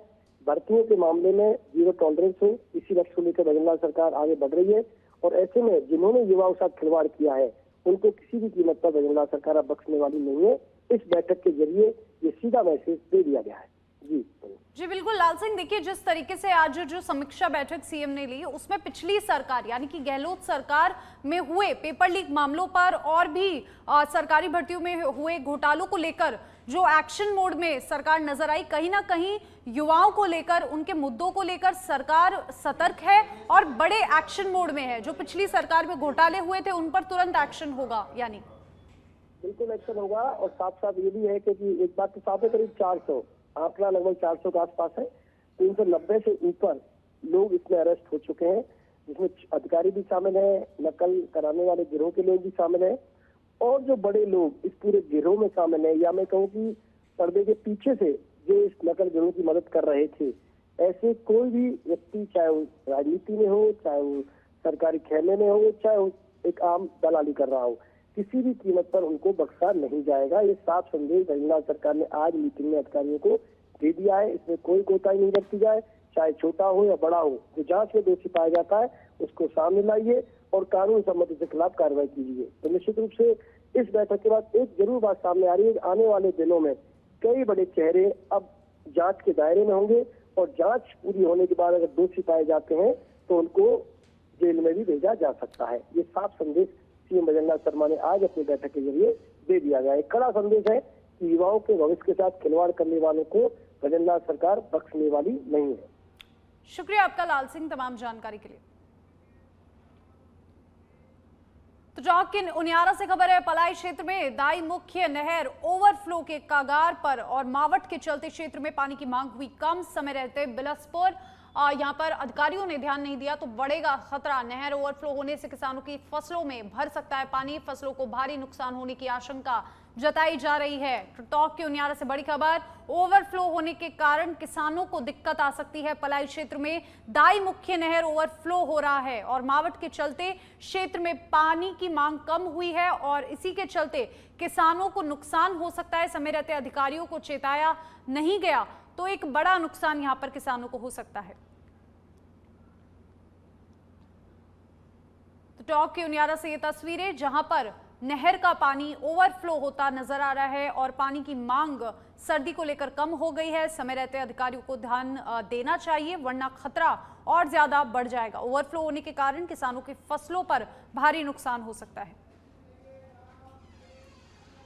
भर्तियों के मामले में जीरो टॉलरेंस हो, इसी लक्ष्य को लेकर भजनलाल सरकार आगे बढ़ रही है। और ऐसे में जिन्होंने युवाओं के साथ खिलवाड़ किया है उनको किसी भी कीमत पर भजनलाल सरकार अब बख्शने वाली नहीं है। इस बैठक के जरिए ये सीधा मैसेज दे दिया गया है। जी बिल्कुल लाल सिंह, देखिए जिस तरीके से आज जो समीक्षा बैठक सीएम ने ली उसमें पिछली सरकार यानी कि गहलोत सरकार में हुए पेपर लीक मामलों पर और भी सरकारी भर्तियों में हुए घोटालों को लेकर जो एक्शन मोड में सरकार नजर आई, कहीं ना कहीं युवाओं को लेकर, उनके मुद्दों को लेकर सरकार सतर्क है और बड़े एक्शन मोड में है। जो पिछली सरकार में घोटाले हुए थे उन पर तुरंत एक्शन होगा, यानी बिल्कुल एक्शन होगा। और साथ साथ ये भी है कि एक बात तो साफ है, करीब 400 आंकड़ा लगभग 400 के आसपास है, 390 से ऊपर लोग इसमें अरेस्ट हो चुके हैं, जिसमें अधिकारी भी शामिल है, नकल कराने वाले गिरोह के लोग भी शामिल हैं और जो बड़े लोग इस पूरे गिरोह में शामिल है, या मैं कहूँ कि पर्दे के पीछे से जो इस नकल गिरोह की मदद कर रहे थे, ऐसे कोई भी व्यक्ति, चाहे वो राजनीति में हो, चाहे वो सरकारी खेमे में हो, चाहे वो एक आम दलाली कर रहा हो, किसी भी कीमत पर उनको बख्शा नहीं जाएगा। ये साफ संदेश भजनलाल सरकार ने आज मीटिंग में अधिकारियों को दे दिया है। इसमें कोई कोताही नहीं बरती जाए, चाहे छोटा हो या बड़ा हो। जो जांच में दोषी पाया जाता है उसको सामने लाइए और कानून सम्मति के खिलाफ कार्रवाई कीजिए। तो निश्चित रूप से इस बैठक के बाद एक जरूर बात सामने आ रही है, आने वाले दिनों में कई बड़े चेहरे अब जांच के दायरे में होंगे और जांच पूरी होने के बाद अगर दोषी पाए जाते हैं तो उनको जेल में भी भेजा जा सकता है। ये साफ संदेश सीएम भजनलाल शर्मा ने आज अपनी बैठक के जरिए दे दिया गया। एक कड़ा संदेश है कि युवाओं के भविष्य के साथ खिलवाड़ करने वालों को भजनलाल सरकार बख्शने वाली नहीं है। शुक्रिया आपका लाल सिंह तमाम जानकारी के लिए। तो चौक के उनियारा से खबर है, पलाई क्षेत्र में दाई मुख्य नहर ओवरफ्लो के कागार पर और मावट के चलते क्षेत्र में पानी की मांग हुई कम। समय रहते बिलासपुर यहाँ पर अधिकारियों ने ध्यान नहीं दिया तो बढ़ेगा खतरा। नहर ओवरफ्लो होने से किसानों की फसलों में भर सकता है पानी, फसलों को भारी नुकसान होने की आशंका जताई जा रही है। टोंक के उनियारा से बड़ी खबर, ओवरफ्लो होने के कारण किसानों को दिक्कत आ सकती है। पलाई क्षेत्र में दाई मुख्य नहर ओवरफ्लो हो रहा है और मावट के चलते क्षेत्र में पानी की मांग कम हुई है और इसी के चलते किसानों को नुकसान हो सकता है। समय रहते अधिकारियों को चेताया नहीं गया तो एक बड़ा नुकसान यहां पर किसानों को हो सकता है। टॉक के उनियारा से ये तस्वीरें जहां पर नहर का पानी ओवरफ्लो होता नजर आ रहा है और पानी की मांग सर्दी को लेकर कम हो गई है। समय रहते अधिकारियों को ध्यान देना चाहिए वरना खतरा और ज्यादा बढ़ जाएगा। ओवरफ्लो होने के कारण किसानों की फसलों पर भारी नुकसान हो सकता है।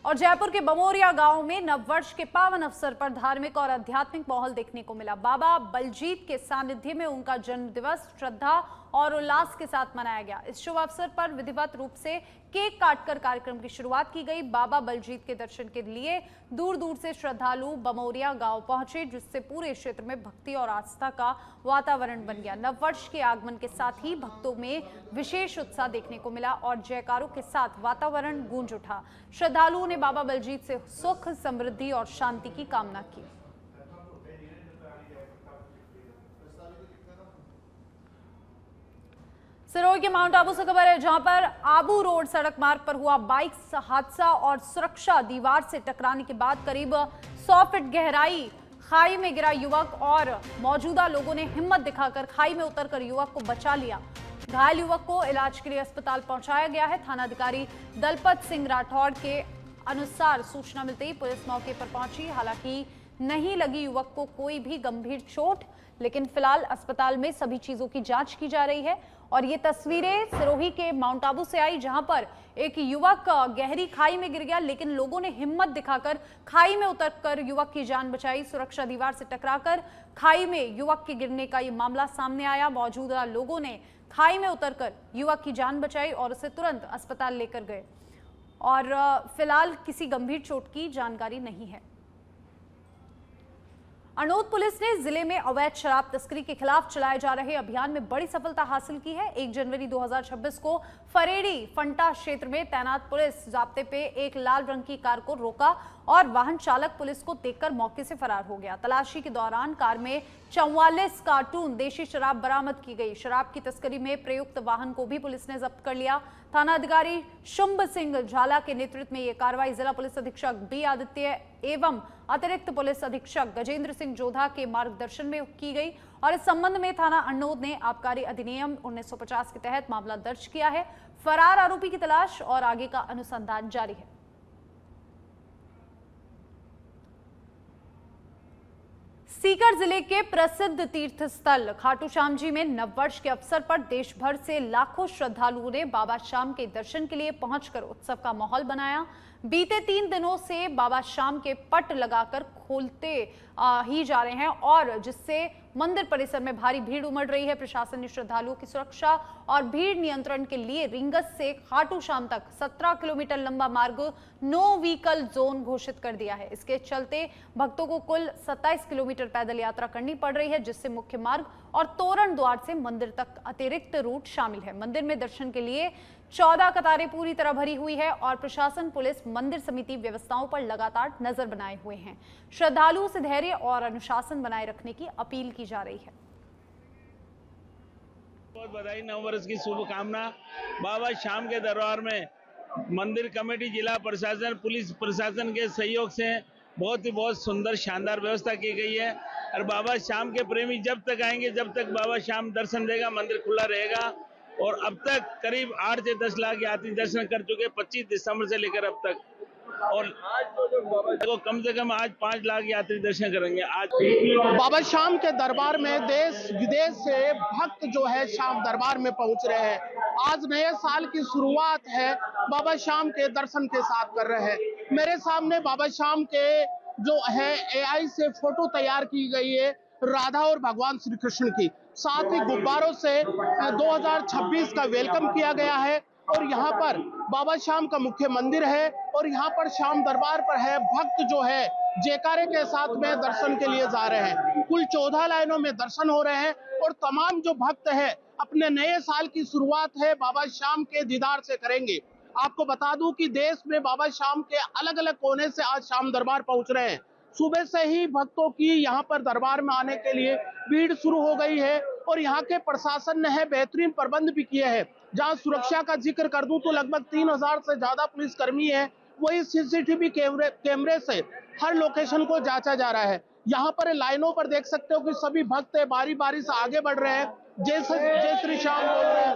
और जयपुर के बमोरिया गांव में नववर्ष के पावन अवसर पर धार्मिक और आध्यात्मिक माहौल देखने को मिला। बाबा बलजीत के सानिध्य में उनका जन्म दिवस श्रद्धा और उल्लास के साथ मनाया गया। इस शुभ अवसर पर विधिवत रूप से केक काटकर कार्यक्रम की शुरुआत की गई। बाबा बलजीत के दर्शन के लिए दूर दूर से श्रद्धालु बमोरिया गांव पहुंचे, जिससे पूरे क्षेत्र में भक्ति और आस्था का वातावरण बन गया। नववर्ष के आगमन के साथ ही भक्तों में विशेष उत्साह देखने को मिला और जयकारों के साथ वातावरण गूंज उठा। श्रद्धालुओं ने बाबा बलजीत से सुख, समृद्धि और शांति की कामना की। सिरोही के माउंट आबू से खबर है, जहां पर आबू रोड सड़क मार्ग पर हुआ बाइक हादसा और सुरक्षा दीवार से टकराने के बाद करीब 100 फीट गहराई खाई में गिरा युवक और मौजूदा लोगों ने हिम्मत दिखाकर खाई में उतरकर युवक को बचा लिया। घायल युवक को इलाज के लिए अस्पताल पहुंचाया गया है। थानाधिकारी दलपत सिंह राठौड़ के अनुसार सूचना मिलते ही पुलिस मौके पर पहुंची। हालांकि नहीं लगी युवक को कोई भी गंभीर चोट, लेकिन फिलहाल अस्पताल में सभी चीजों की जांच की जा रही है। और ये तस्वीरें सिरोही के माउंट आबू से आई, जहां पर एक युवक गहरी खाई में गिर गया, लेकिन लोगों ने हिम्मत दिखाकर खाई में उतरकर युवक की जान बचाई। सुरक्षा दीवार से टकराकर खाई में युवक के गिरने का ये मामला सामने आया। मौजूदा लोगों ने खाई में उतरकर युवक की जान बचाई और उसे तुरंत अस्पताल लेकर गए और फिलहाल किसी गंभीर चोट की जानकारी नहीं है। अरनोद पुलिस ने जिले में अवैध शराब तस्करी के खिलाफ चलाए जा रहे अभियान में बड़ी सफलता हासिल की है। 1 जनवरी 2026 को फरेड़ी फंटा क्षेत्र में तैनात पुलिस जाब्ते पे एक लाल रंग की कार को रोका और वाहन चालक पुलिस को देखकर मौके से फरार हो गया। तलाशी के दौरान कार में 44 कार्टून देशी शराब बरामद की गई। शराब की तस्करी में प्रयुक्त वाहन को भी पुलिस ने जब्त कर लिया। थाना अधिकारी शुंभ सिंह झाला के नेतृत्व में यह कार्रवाई जिला पुलिस अधीक्षक बी आदित्य एवं अतिरिक्त पुलिस अधीक्षक गजेंद्र सिंह जोधा के मार्गदर्शन में की गई और इस संबंध में थाना अरनोद ने आबकारी अधिनियम 1950 के तहत मामला दर्ज किया है। फरार आरोपी की तलाश और आगे का अनुसंधान जारी है। सीकर जिले के प्रसिद्ध तीर्थ स्थल खाटू श्याम जी में नववर्ष के अवसर पर देश भर से लाखों श्रद्धालुओं ने बाबा श्याम के दर्शन के लिए पहुंचकर उत्सव का माहौल बनाया। बीते 3 दिनों से बाबा श्याम के पट लगाकर खोलते ही जा रहे हैं और जिससे मंदिर परिसर में भारी भीड़ उमड़ रही है। प्रशासन ने श्रद्धालुओं की सुरक्षा और भीड़ नियंत्रण के लिए रिंगस से खाटू श्याम तक 17 किलोमीटर लंबा मार्ग नो व्हीकल जोन घोषित कर दिया है। इसके चलते भक्तों को कुल 27 किलोमीटर पैदल यात्रा करनी पड़ रही है, जिससे मुख्य मार्ग और तोरण द्वार से मंदिर तक अतिरिक्त रूट शामिल है। मंदिर में दर्शन के लिए 14 कतारें पूरी तरह भरी हुई है और प्रशासन, पुलिस, मंदिर समिति व्यवस्थाओं पर लगातार नजर बनाए हुए हैं। श्रद्धालुओं से धैर्य और अनुशासन बनाए रखने की अपील की जा रही है। बहुत बधाई, नववर्ष की शुभकामना। बाबा श्याम के दरबार में मंदिर कमेटी, जिला प्रशासन, पुलिस प्रशासन के सहयोग से बहुत सुंदर शानदार व्यवस्था की गई है और बाबा श्याम के प्रेमी जब तक आएंगे, जब तक बाबा श्याम दर्शन देगा, मंदिर खुला रहेगा। और अब तक करीब 8 से 10 लाख यात्री दर्शन कर चुके 25 दिसंबर से लेकर अब तक, और देखो कम से कम आज 5 लाख यात्री दर्शन करेंगे। आज बाबा श्याम के दरबार में देश विदेश से भक्त जो है श्याम दरबार में पहुंच रहे हैं। आज नए साल की शुरुआत है, बाबा श्याम के दर्शन के साथ कर रहे हैं। मेरे सामने बाबा श्याम के जो है AI से फोटो तैयार की गई है राधा और भगवान श्री कृष्ण की, साथ ही गुब्बारों से 2026 का वेलकम किया गया है। और यहाँ पर बाबा श्याम का मुख्य मंदिर है और यहाँ पर श्याम दरबार पर है भक्त जो है जयकारे के साथ में दर्शन के लिए जा रहे हैं। कुल 14 लाइनों में दर्शन हो रहे हैं और तमाम जो भक्त है अपने नए साल की शुरुआत है बाबा श्याम के दीदार से करेंगे। आपको बता दूं कि देश में बाबा श्याम के अलग अलग कोने से आज श्याम दरबार पहुंच रहे हैं। सुबह से ही भक्तों की यहाँ पर दरबार में आने के लिए भीड़ शुरू हो गई है और यहाँ के प्रशासन ने है बेहतरीन प्रबंध भी किए हैं। जहाँ सुरक्षा का जिक्र कर दूं तो लगभग 3000 से ज्यादा पुलिसकर्मी है, वही CCTV कैमरे से हर लोकेशन को जांचा जा रहा है। यहाँ पर लाइनों पर देख सकते हो कि सभी भक्त बारी बारी से आगे बढ़ रहे हैं। जय श्री श्याम बोल रहे हैं।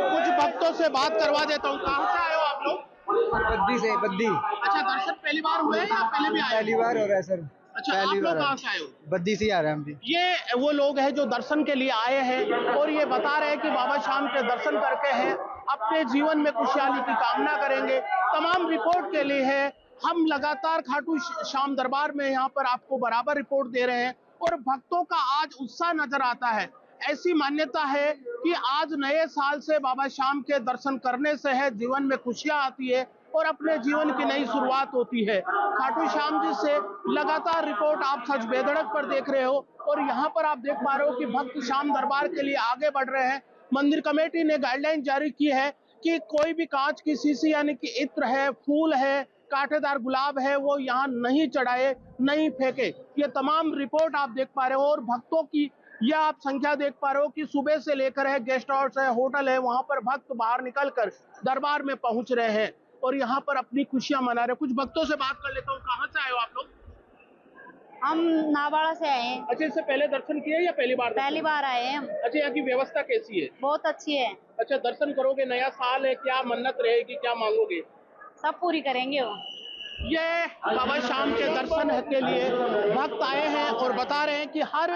कुछ भक्तों से बात करवा देता हूँ। कहाँ से आए हो आप लोग? बद्दी से बद्दी। अच्छा, दर्शन पहली बार हुए या पहले भी आए? पहली बार हो रहा है सर। अच्छा, आप लोग कहाँ से आए हो? बद्दी से आ रहे हैं हम भी। ये वो लोग हैं जो दर्शन के लिए आए हैं और ये बता रहे हैं कि बाबा श्याम के दर्शन करके हैं अपने जीवन में खुशहाली की कामना करेंगे। तमाम रिपोर्ट के लिए है, हम लगातार खाटू श्याम दरबार में यहाँ पर आपको बराबर रिपोर्ट दे रहे हैं और भक्तों का आज उत्साह नजर आता है। ऐसी मान्यता है कि आज नए साल से बाबा श्याम के दर्शन करने से है जीवन में खुशियां आती है और अपने जीवन की नई शुरुआत होती है। खाटू श्याम जी से लगातार रिपोर्ट आप सच बेधड़क पर देख रहे हो और यहाँ पर आप देख पा रहे हो कि भक्त श्याम दरबार के लिए आगे बढ़ रहे हैं। मंदिर कमेटी ने गाइडलाइन जारी की है कि कोई भी कांच की शीशी यानी कि इत्र है, फूल है, कांटेदार गुलाब है, वो यहाँ नहीं चढ़ाए, नहीं फेंके। ये तमाम रिपोर्ट आप देख पा रहे हो और भक्तों की यह आप संख्या देख पा रहे हो कि सुबह से लेकर है गेस्ट हाउस है, होटल है, वहां पर भक्त बाहर निकलकर दरबार में पहुंच रहे हैं और यहाँ पर अपनी खुशियां मना रहे हैं। कुछ भक्तों से बात कर लेता हूँ। कहाँ से आए हो आप लोग? हम नाबाड़ा से आए हैं। अच्छा, इससे पहले दर्शन किए या पहली बार? पहली बार आए हैं हम। अच्छा, यहाँ की व्यवस्था कैसी है? बहुत अच्छी है। अच्छा, दर्शन करोगे, नया साल है, क्या मन्नत रहेगी, क्या मांगोगे? सब पूरी करेंगे वो। ये बाबा श्याम के दर्शन के लिए भक्त आए हैं और बता रहे हैं कि हर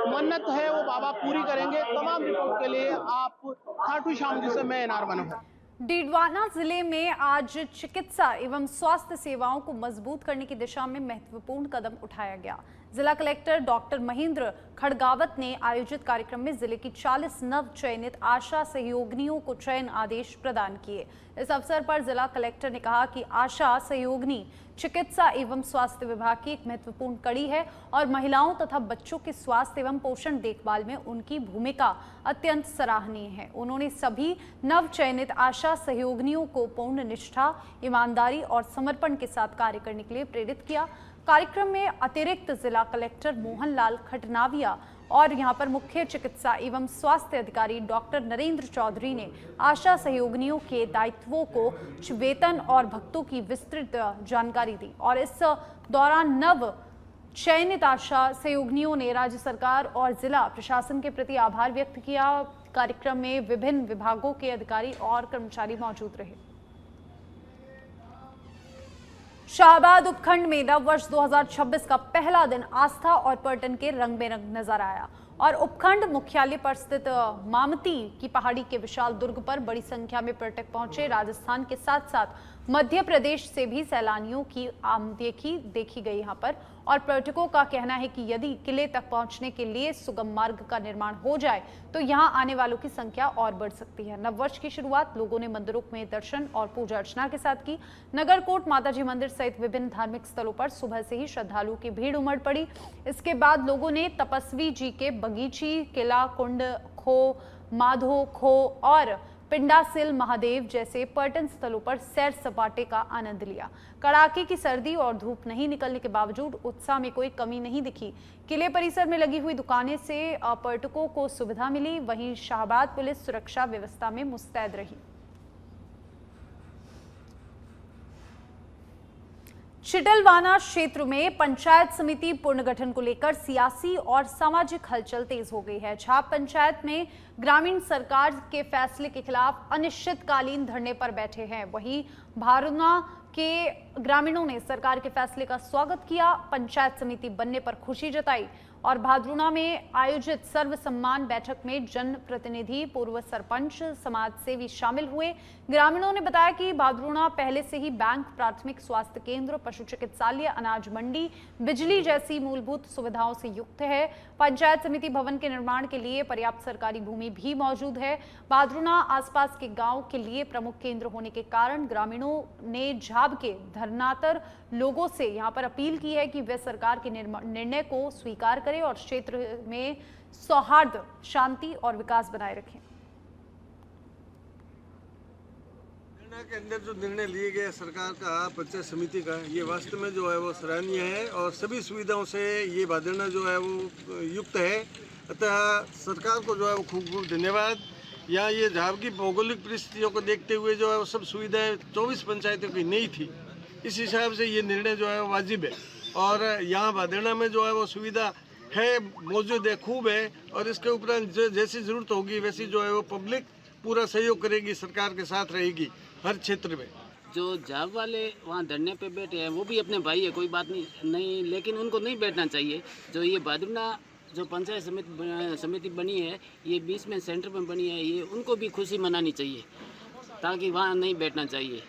मन्नत है वो बाबा पूरी करेंगे। तमाम रिपोर्ट के लिए आप खाटू श्याम जी से मैं एनआर मनोहर। डीडवाना जिले में आज चिकित्सा एवं स्वास्थ्य सेवाओं को मजबूत करने की दिशा में महत्वपूर्ण कदम उठाया गया। जिला कलेक्टर डॉक्टर महेंद्र खड़गावत ने आयोजित कार्यक्रम में जिले की 40 नव चयनित आशा सहयोगिनियों को चयन आदेश प्रदान किए। इस अवसर पर जिला कलेक्टर ने कहा कि आशा सहयोगिनी चिकित्सा एवं स्वास्थ्य विभाग की एक महत्वपूर्ण कड़ी है और महिलाओं तथा बच्चों के स्वास्थ्य एवं पोषण देखभाल में उनकी भूमिका अत्यंत सराहनीय है। उन्होंने सभी नव चयनित आशा सहयोगिनियों को पूर्ण निष्ठा, ईमानदारी और समर्पण के साथ कार्य करने के लिए प्रेरित किया। कार्यक्रम में अतिरिक्त जिला कलेक्टर मोहनलाल खटनाविया और यहां पर मुख्य चिकित्सा एवं स्वास्थ्य अधिकारी डॉक्टर नरेंद्र चौधरी ने आशा सहयोगिनियों के दायित्वों को, वेतन और भक्तों की विस्तृत जानकारी दी और इस दौरान नव चयनित आशा सहयोगिनियों ने राज्य सरकार और जिला प्रशासन के प्रति आभार व्यक्त किया। कार्यक्रम में विभिन्न विभागों के अधिकारी और कर्मचारी मौजूद रहे। शाहबाद उपखंड में नव वर्ष 2026 का पहला दिन आस्था और पर्यटन के रंग में रंग नजर आया और उपखंड मुख्यालय पर स्थित मामती की पहाड़ी के विशाल दुर्ग पर बड़ी संख्या में पर्यटक पहुंचे। राजस्थान के साथ साथ मध्य प्रदेश से भी सैलानियों की आमदेखी देखी गई यहाँ पर और पर्यटकों का कहना है कि यदि किले तक पहुंचने के लिए सुगम मार्ग का निर्माण हो जाए तो यहाँ आने वालों की संख्या और बढ़ सकती है। नववर्ष की शुरुआत लोगों ने मंदिरों में दर्शन और पूजा अर्चना के साथ की। नगरकोट माताजी मंदिर सहित विभिन्न धार्मिक स्थलों पर सुबह से ही श्रद्धालुओं की भीड़ उमड़ पड़ी। इसके बाद लोगों ने तपस्वी जी के बगीची, किला, कुंड, खो, माधो खो और पिंडासिल महादेव जैसे पर्यटन स्थलों पर सैर सपाटे का आनंद लिया। कड़ाके की सर्दी और धूप नहीं निकलने के बावजूद उत्साह में कोई कमी नहीं दिखी। किले परिसर में लगी हुई दुकानें से पर्यटकों को सुविधा मिली। वहीं शाहबाद पुलिस सुरक्षा व्यवस्था में मुस्तैद रही। चिटलवाना क्षेत्र में पंचायत समिति पुनर्गठन को लेकर सियासी और सामाजिक हलचल तेज हो गई है। छाप पंचायत में ग्रामीण सरकार के फैसले के खिलाफ अनिश्चितकालीन धरने पर बैठे हैं। वहीं भारुना के ग्रामीणों ने सरकार के फैसले का स्वागत किया, पंचायत समिति बनने पर खुशी जताई और भाद्रुना में आयोजित सर्व सम्मान बैठक में जनप्रतिनिधि, पूर्व सरपंच, समाज सेवी शामिल हुए। ग्रामीणों ने बताया कि भाद्रुना पहले से ही बैंक, प्राथमिक स्वास्थ्य केंद्र, पशु चिकित्सालय, अनाज मंडी, बिजली जैसी मूलभूत सुविधाओं से युक्त है। पंचायत समिति भवन के निर्माण के लिए पर्याप्त सरकारी भूमि भी मौजूद है। भाद्रुना आसपास के गांव के लिए प्रमुख केंद्र होने के कारण ग्रामीणों ने झाब के धरनातर लोगों से यहां पर अपील की है कि वे सरकार के निर्णय को स्वीकार करें और क्षेत्र में सौहार्द, शांति और विकास बनाए रखें। के अंदर जो निर्णय लिए गए सरकार का, पंचायत समिति का, ये वास्तव में जो है वो सराहनीय है और सभी सुविधाओं से ये भादरना जो है वो युक्त है। अतः सरकार को जो है वो खूब खूब धन्यवाद। यहाँ ये झाब की भौगोलिक परिस्थितियों को देखते हुए जो है वो सब सुविधाएं 24 पंचायतों की नहीं थी। इस हिसाब से ये निर्णय जो है वो वाजिब है और यहाँ भादरना में जो है वो सुविधा है, मौजूद है, खूब है और इसके उपरांत जैसी ज़रूरत होगी वैसी जो है वो पब्लिक पूरा सहयोग करेगी, सरकार के साथ रहेगी हर क्षेत्र में। जो जाब वाले वहाँ धरने पे बैठे हैं वो भी अपने भाई है, कोई बात नहीं, लेकिन उनको नहीं बैठना चाहिए। जो ये भादुना जो पंचायत समिति बनी है, ये बीच में सेंटर में बनी है, ये उनको भी खुशी मनानी चाहिए, ताकि वहाँ नहीं बैठना चाहिए।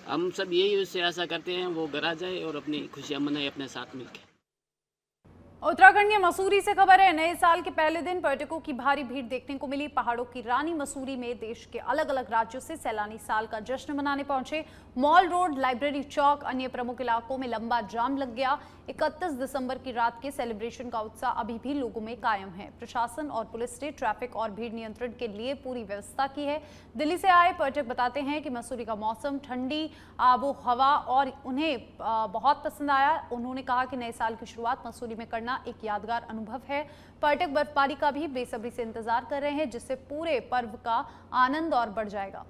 हम सब यही उससे आशा करते हैं वो घर आ जाए और अपनी खुशियाँ मनाए अपने साथ मिलकर। उत्तराखंड के मसूरी से खबर है, नए साल के पहले दिन पर्यटकों की भारी भीड़ देखने को मिली। पहाड़ों की रानी मसूरी में देश के अलग अलग राज्यों से सैलानी साल का जश्न मनाने पहुंचे। मॉल रोड, लाइब्रेरी चौक, अन्य प्रमुख इलाकों में लंबा जाम लग गया। 31 दिसंबर की रात के सेलिब्रेशन का उत्साह अभी भी लोगों में कायम है। प्रशासन और पुलिस ने ट्रैफिक और भीड़ नियंत्रण के लिए पूरी व्यवस्था की है। दिल्ली से आए पर्यटक बताते हैं कि मसूरी का मौसम, ठंडी आबो हवा और उन्हें बहुत पसंद आया। उन्होंने कहा कि नए साल की शुरुआत मसूरी में करना एक यादगार अनुभव है। पर्यटक बर्फबारी का भी बेसब्री से इंतजार कर रहे हैं, जिससे पूरे पर्व का आनंद और बढ़ जाएगा।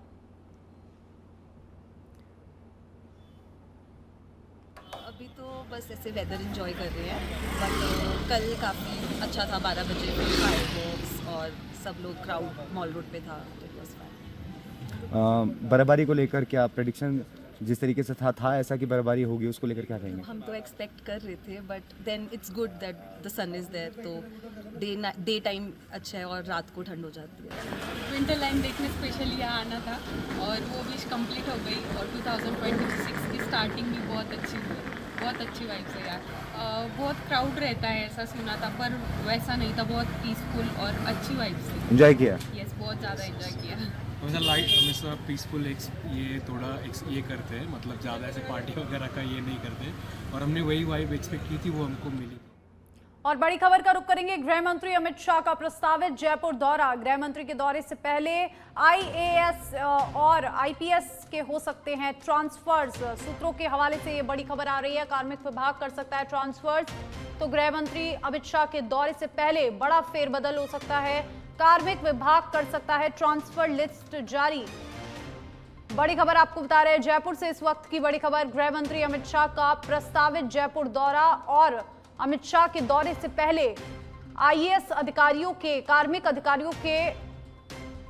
अभी तो बस ऐसे वेदर एंजॉय कर रहे हैं, बट कल काफ़ी अच्छा था। 12 बजे फायरवर्क्स और सब लोग क्राउड मॉल रोड पे था, तो इट वाज फाइन। बर्फबारी को लेकर क्या प्रेडिक्शन जिस तरीके से था ऐसा कि बर्फबारी होगी, उसको लेकर क्या कहेंगे? हम तो एक्सपेक्ट कर रहे थे, but then it's good that the sun is there, तो डे टाइम अच्छा है और रात को ठंड हो जाती है। विंटरलैंड देखने स्पेशली यहाँ आना था और वो विश कंप्लीट हो गई, और 2026 की स्टार्टिंग भी बहुत अच्छी हुई, बहुत अच्छी वाइब्स है यार। बहुत क्राउड रहता है ऐसा सुना था, पर वैसा नहीं था, बहुत पीसफुल और अच्छी वाइब्स थी। एंजॉय किया? यस, बहुत ज़्यादा एंजॉय किया। हमेशा लाइट, हमेशा पीसफुल ये थोड़ा ये करते हैं, मतलब ज़्यादा ऐसे पार्टी वगैरह का ये नहीं करते, और हमने वही वाइब एक्सपेक्ट की थी, वो हमको मिली। और बड़ी खबर का रुख करेंगे। गृह मंत्री अमित शाह का प्रस्तावित जयपुर दौरा। गृह मंत्री के दौरे से पहले आईएएस और आईपीएस के हो सकते हैं ट्रांसफर्स। सूत्रों के हवाले से ये बड़ी खबर आ रही है, कार्मिक विभाग कर सकता है ट्रांसफर्स। तो गृह मंत्री अमित शाह के दौरे से पहले बड़ा फेरबदल हो सकता है, कार्मिक विभाग कर सकता है ट्रांसफर लिस्ट जारी। बड़ी खबर आपको बता रहे हैं जयपुर से इस वक्त की बड़ी खबर। गृह मंत्री अमित शाह का प्रस्तावित जयपुर दौरा, और अमित शाह के दौरे से पहले आईएएस अधिकारियों के, कार्मिक अधिकारियों के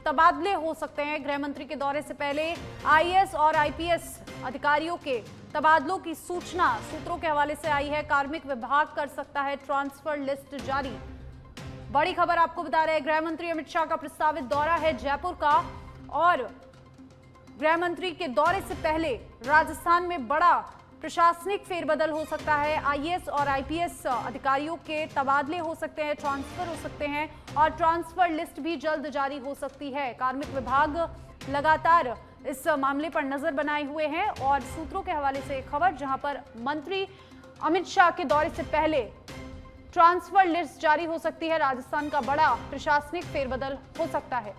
तबादले हो सकते हैं। गृह मंत्री के दौरे से पहले आईएएस और आईपीएस अधिकारियों के तबादलों की सूचना सूत्रों के हवाले से आई है। कार्मिक विभाग कर सकता है ट्रांसफर लिस्ट जारी। बड़ी खबर आपको बता रहे हैं, गृह मंत्री अमित शाह का प्रस्तावित दौरा है जयपुर का, और गृह मंत्री के दौरे से पहले राजस्थान में बड़ा प्रशासनिक फेरबदल हो सकता है। आईएएस और आईपीएस अधिकारियों के तबादले हो सकते हैं, ट्रांसफर हो सकते हैं, और ट्रांसफर लिस्ट भी जल्द जारी हो सकती है। कार्मिक विभाग लगातार इस मामले पर नजर बनाए हुए हैं, और सूत्रों के हवाले से खबर जहां पर मंत्री अमित शाह के दौरे से पहले ट्रांसफर लिस्ट जारी हो सकती है। राजस्थान का बड़ा प्रशासनिक फेरबदल हो सकता है।